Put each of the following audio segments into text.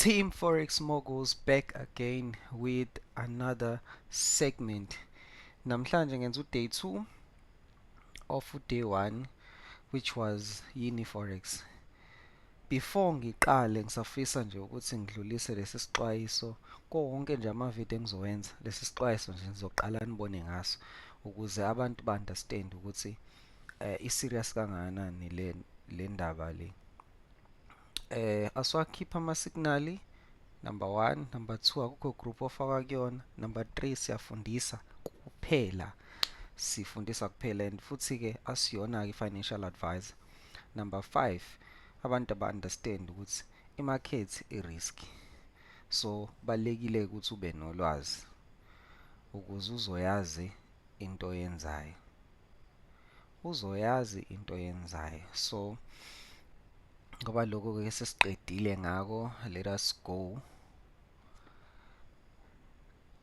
Team Forex Moguls back again with another segment. Namhlanje ngenza day 2 of day 1 which was Yini Forex. Before ngiqale ngisafisa nje ukuthi ngidlulise lesi sixwayiso konke nje amavidiyo engizowenza lesi sixwayiso nje ngizoqala nibone ngaso ukuze abantu ba-understand ukuthi i-serious kangakanani le ndaba le. Asiwakhipha ama-signal. Number 1, number 2 akukho group ofaka kuyona. Number 3 siyafundisa kuphela. Sifundisa kuphela and futhi ke asiyona i-financial advisor. Number 5 abantu aba-understand ukuthi i-market i-risk. So balekile ukuthi ube nolwazi ukuze uzoyazi into oyenzayo. Uzoyazi into oyenzayo. So ngoba lokho ke sesiqedile ngako, let us go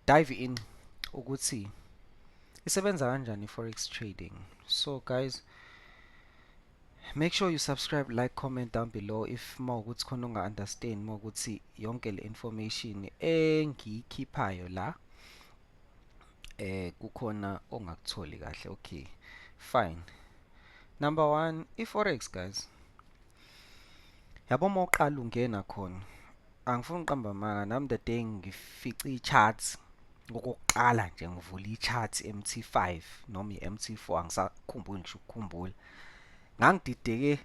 dive in ukuthi isebenza kanjani i-forex trading. So guys, make sure you subscribe, like, comment down below if mawukuthi khona unga-understand, mawukuthi yonke le information engiyikhiphayo la kukhona ongakutholi kahle. Okay, fine. Number 1, i-forex guys, yabo mawuqala ungena khona, angifuni uqamba amanga, nami the day ngifica i-charts ngokuqala nje ngivula i-chart MT5 noma i-MT4 angisakhumbuli nje ukukhumbula, ngangidideke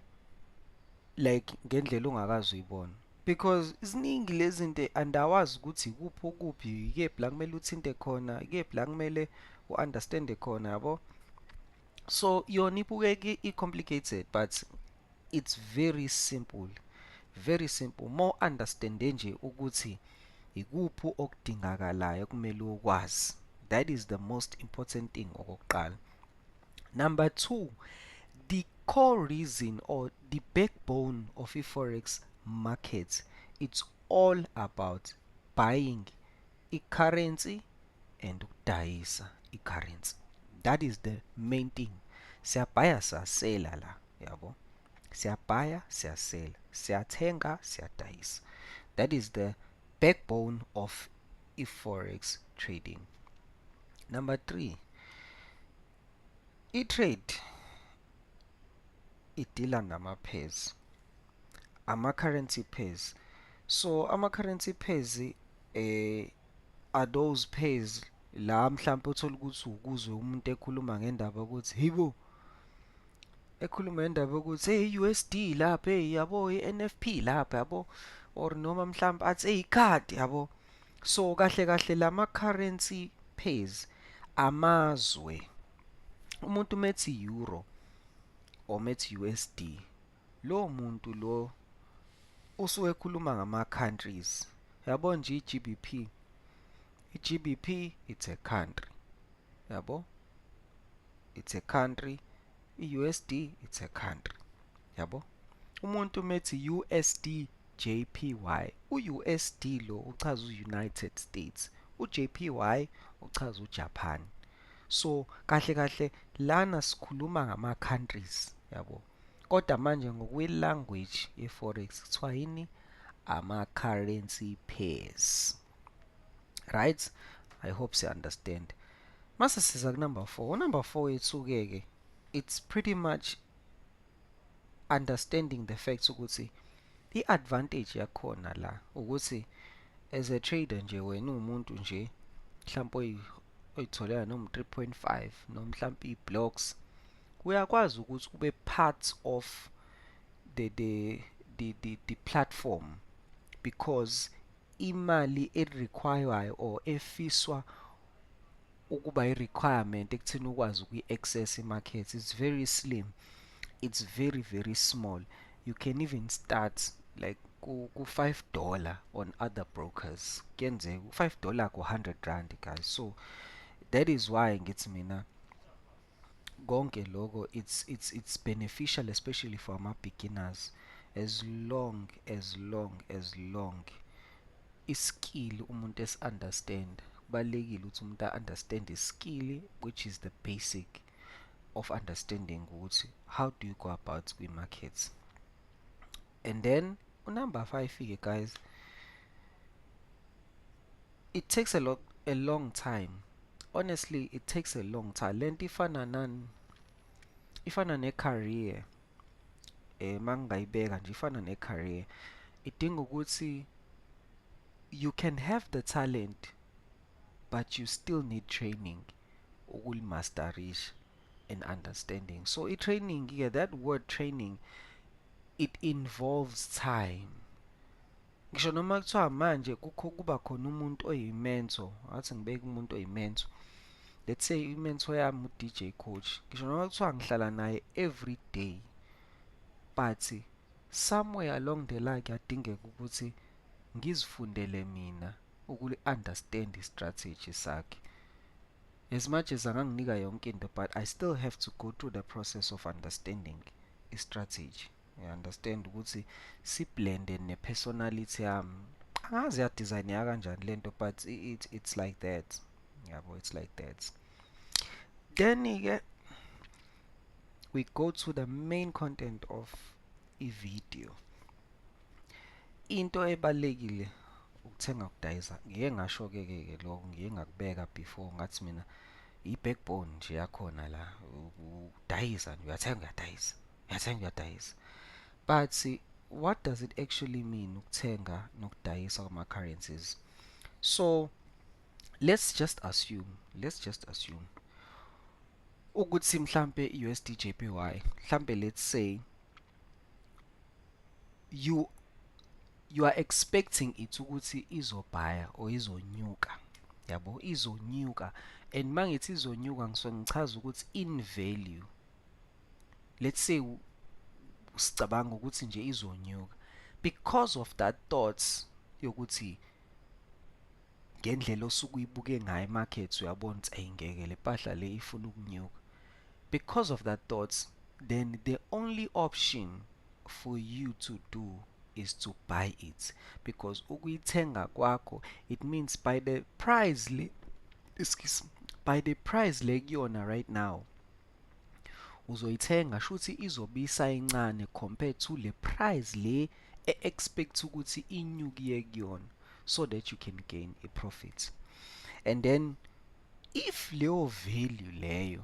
like ngendlela ongakazi uyibona because ziningi lezi zinto andawazi ukuthi ikuphi okuphi, ikephi la kumele uthinte khona, ikephi la kumele u-understande khona, yabo. So yona ibukeka i-complicated but it's very simple, very simple. More understande nje ukuthi ikuphi okudingakalayo kumele ukwazi. That is the most important thing okokuqala. Number 2, the core reason or the backbone of i-forex market, it's all about buying i-currency and ukudayisa i-currency. That is the main thing. Siyabhaya siyasela la, yabo. Siyabhaya siyasela, siyathenga siyadayisa. That is the backbone of i-forex trading. Number 3, i-trade idila nama-pairs, ama-currency pairs. So ama-currency pairs are those pairs la mhlawumbe uthola ukuthi ukuzwe umuntu ekhuluma ngendaba ukuthi hibo, ekhuluma ngendaba ukuthi hey USD lapha, hey yabo i-NFP lapha, yabo, or noma mhlawumbe athi hey card, yabo. So kahle kahle lama currency pairs amazwe. Umuntu methi euro or methi USD, lo muntu lo usuke ekhuluma ngama countries. Yabo nje i-GBP, i-GBP it's a country, yabo, it's a country. I-USD it's a country, yabo. Umuntu methi USD JPY, u-USD lo uchaza u-United States, u-JPY uchaza uJapan. So kahle kahle lana sikhuluma ngama countries, yabo. Kodwa manje ngokwe-language ye-forex kuthiwa yini? Ama-currency pairs. Right? I hope you understand. Mase siza ku number 4. Number 4 yethu-ke, it's pretty much understanding the facts ukuthi i-advantage yakhona la ukuthi as a trader nje wena umuntu nje mhlawumbe oyitholela noma 3.5 noma mhlawumbe i-blocks, uyakwazi ukuthi ube part of the platform because imali e-requirewayo or efiswa ukuba i-requirement ekuthini ukwazi ukuyi-access i-market, it's very slim, it's very very small. You can even start like ku $5 on other brokers, kuyenzeka $5 ku 100 rand guys. So that is why ngithi mina konke lokho it's beneficial especially for ama beginners as long iskill umuntu understand. Kubalekile ukuthi umuntu understand iskill which is the basic of understanding ukuthi how do you go about kwi-markets. And then number 5 guys, it takes a long time. Honestly, it takes a long time. Lento ifana ne-career, mangayibeka nje ifana ne-career. Idinga ukuthi you can have the talent, but you still need training ukulimasterisha and understanding. So i-training, yeah, that word training, it involves time. Ngisho noma kuthiwa manje kuba khona umuntu oyi-mentor, ngathi ngibeke umuntu oyi-mentor. Let's say i-mentor yami u-DJ Coach. Ngisho noma kuthiwa ngihlala naye every day, but somewhere along the line kuyadingeka ukuthi ngizifundele mina ukuli-understand i-strategy sakhe. As much as anganginika yonke into, but I still have to go through the process of understanding i-strategy. You understand ukuthi si-blende ne-personality yami. Angazi ya-designeka kanjani lento, but it's like that. Yabo, it's like that. Then we go to the main content of i-video. Into ebalekile ukuthenga ukudayisa, ngike ngasho-ke lokho, ngike ngakubeka before ngathi mina i-backbone nje yakhona la ukudayisa nje, uyathenga uyadayisa, uyathenga uyadayisa. But see, what does it actually mean ukuthenga nokudayisa kwama-currencies? So let's just assume ukuthi mhlambe USD JPY, mhlambe let's say you are expecting it ukuthi izobhaya or izonyuka, yabo, izonyuka. And mangithi izonyuka ngisuke ngichaza ukuthi in value, let's say sicabanga ukuthi nje izonyuka, because of that thoughts yokuthi ngendlela osuke uyibuke ngayo imarket uyabona ukuthi ayingeke le mpahla le ifuna ukunyuka. Because of that thoughts, then the only option for you to do is to buy it, because ukuyithenga kwakho, it means by the price le, by the price le kuyona right now uzoyithenga shuthi izobisa incane compared to le price le expect ukuthi inyukiye kuyona, so that you can gain a profit. And then if leyo value leyo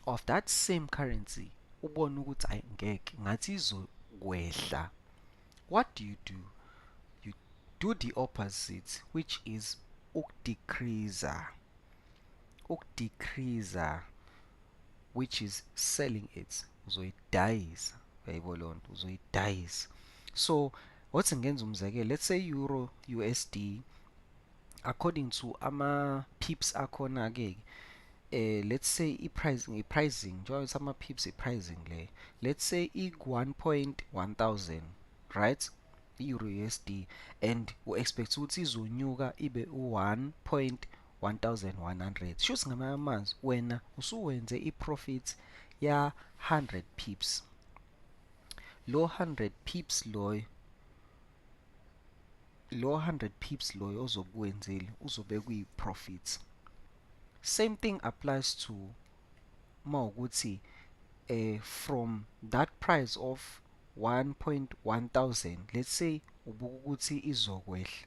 of that same currency ubona ukuthi ayingeke ngathi izokwehla, what do? You do the opposite, which is ukudecreaser, which is selling it. Uzoyidayisa, uyayibona lonto, uzoyidayisa. So wathi ngenza umzekelo, let's say euro USD, according to ama pips akhona ke, let's say i-pricing njengoba ama pips i-pricing le, let's say i-1.1000, right, euro USD, and u-expect ukuthi izonyuka ibe u-1.1100. Shuthi ngamanye amazwi wena usuwenze i-profit ya 100 pips. Lo 100 pips loyo ozobuwenzile uzobe kuyi-profit. Same thing applies to mawukuthi from that price of 1.1000, let's say ubuka ukuthi izokwehla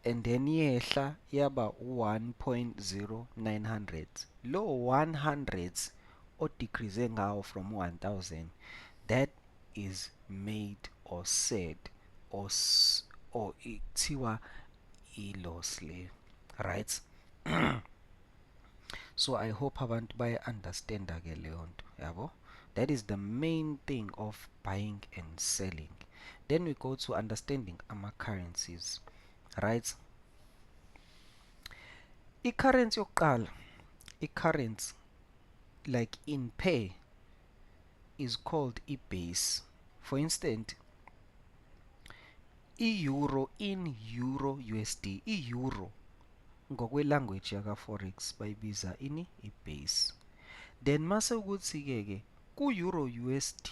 and then yehla yaba 1.0900. Lo 100 o-decrease ngawo from 1000, that is made or said or ithiwa i-loss le, right? So I hope abantu baya-understanda ke leyo nto, yabo. That is the main thing of buying and selling. Then we go to understanding ama-currencies, right? I-currency yokuqala, i-currency like in pair is called i-base. For instance, i-euro in euro USD, i-euro ngokwe-language yaka-forex bayibiza ini, i-base. Then mase ukuthi ke ku-euro USD,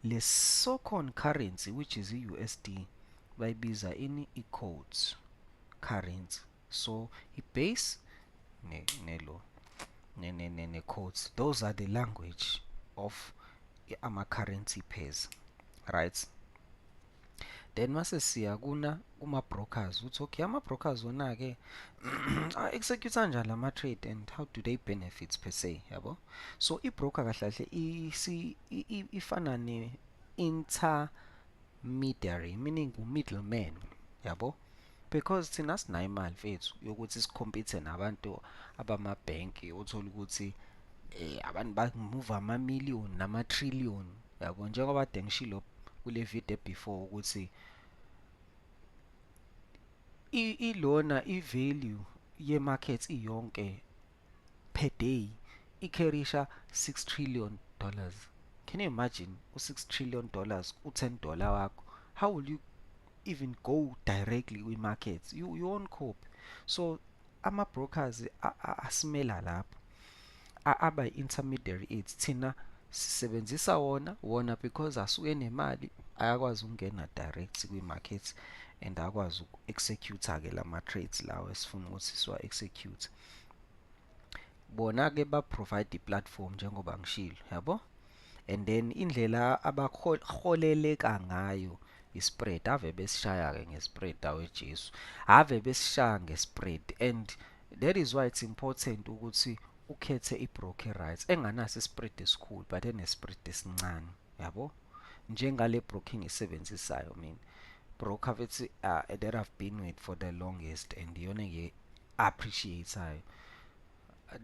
le second currency which is i-USD bayibiza ini, i-codes currency. So i-base ne-codes, those are the language of ama-currency pairs, right? Then mase siya kuma-brokers uthi okay ama-brokers wona-ke a-execute kanjani lama-trade and how do they benefit per se, yabo? So i-broker kahle kahle ifana ne-intermediary, meaning u-middleman, yabo? Because thina sinayo imali mfethu yokuthi sikhompithe nabantu abamabhenki othola ukuthi abantu bamuva ama-million nama-trillion, yabo? Njengoba kade ngishilo kule video before ukuthi ilona i-value ye-market iyonke per day ikherisha 6 trillion dollars. Can you imagine u-6 trillion dollars u-$10 wakho? How will you even go directly kwi-market? You won't cope. So ama-brokers asimela lapho aba intermediary aids, thina sisebenzisa wona because asuke enemali ayakwazi ukungena direct kwi-market and akwazi uku-execute-ke lama-trades lawo esifuna ukuthi siwa-execute. Bona-ke ba-provide i-platform njengoba ngishilo, yabo? And then indlela abaholeleka ngayo i-spread ave besishaya-ke nge-spread awejesu, ave besishaya nge-spread, and that is why it's important ukuthi ukhethe i-broker right enganaso i-spread esikhulu but ene-spread esincane, yabo? Njengale broker engisebenzisayo mina, broker futhi that I've been with for the longest and iyona ngi-appreciate-ayo.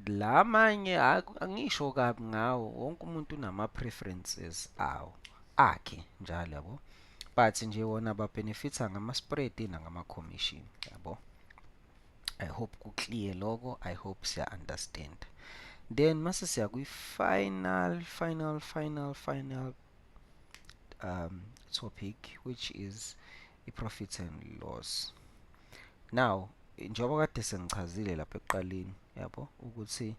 Lamanye angisho kabi ngawo, wonke umuntu unama-preferences awo akhe njalo, yabo? But nje wona ba-benefita ngama-spread nangama-commission, yabo? I hope ku-clear lokho, I hope siya-understand. Then mase siya kwi-final topic, which is i-profit and loss. Now njengoba kade sengichazile lapha ekuqaleni, yabo, ukuthi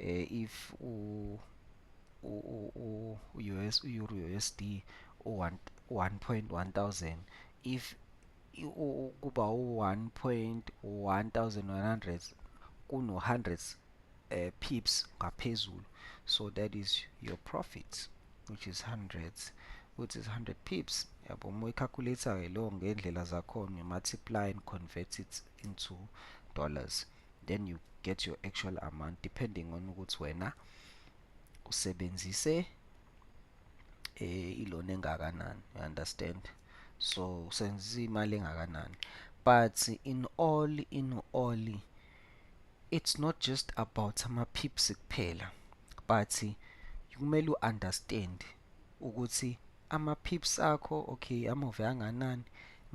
if euro USD u-1.1000, if kuba u-1.1100 kuno 100 pips ngaphezulu, so that is your profit, which is 100 pips, yabo? Uma uyi-calculate-ke lo ngendlela zakhona, multiply and convert it into dollars, then you get your actual amount depending on ukuthi wena usebenzise ilona engakanani, you understand? So usebenzise imali engakanani. But in all it's not just about ama-pips kuphela, but kumele u-understand ukuthi ama-pips akho okay amove anganani,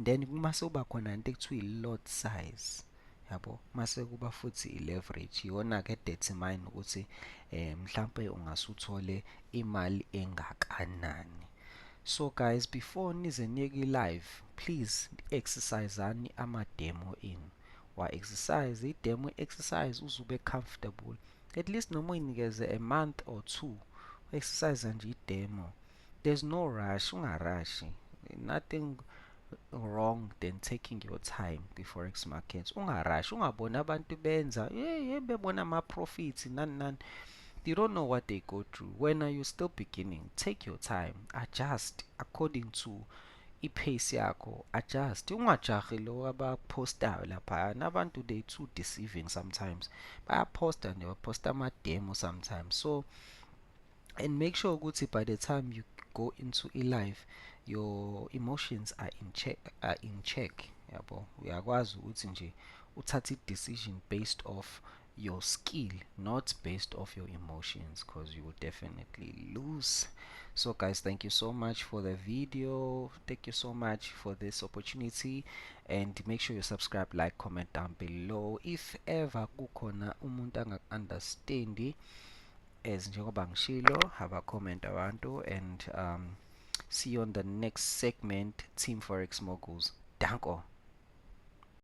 then kumase kuba khona into ekuthiwa i-lot size, yabo? Mase kuba futhi i-leverage, iyona-ke determine ukuthi mhlampe ungase uthole imali engakanani. So guys, before nize niye live, please exerciseani ama-demo enu. Wa-exercise i-demo exercise uzube comfortable, at least noma uyinikeze a month or 2 exercise nje i-demo. There's no rush, ungarashi. Nothing wrong than taking your time kwi-forex market. Ungarashi, ungabona abantu benza bebona ama-profits nani. You don't know what they go through. When are you still beginning? Take your time, adjust according to i-pace yakho, adjust. Ungajahi lo abapostayo lapha, nabantu they too deceiving sometimes. Bayaposta and baposta ama-demo sometimes. So, and make sure ukuthi by the time you go into live, your emotions are in check, yabo? Uyakwazi ukuthi nje uthathe decision based off your skill, not based off your emotions, because you will definitely lose. So guys, thank you so much for the video, thank you so much for this opportunity, and make sure you subscribe, like, comment down below. If ever kukhona umuntu understandi as njengoba ngishilo, have a comment abantu, and see you on the next segment. Team Forex Moguls, danko.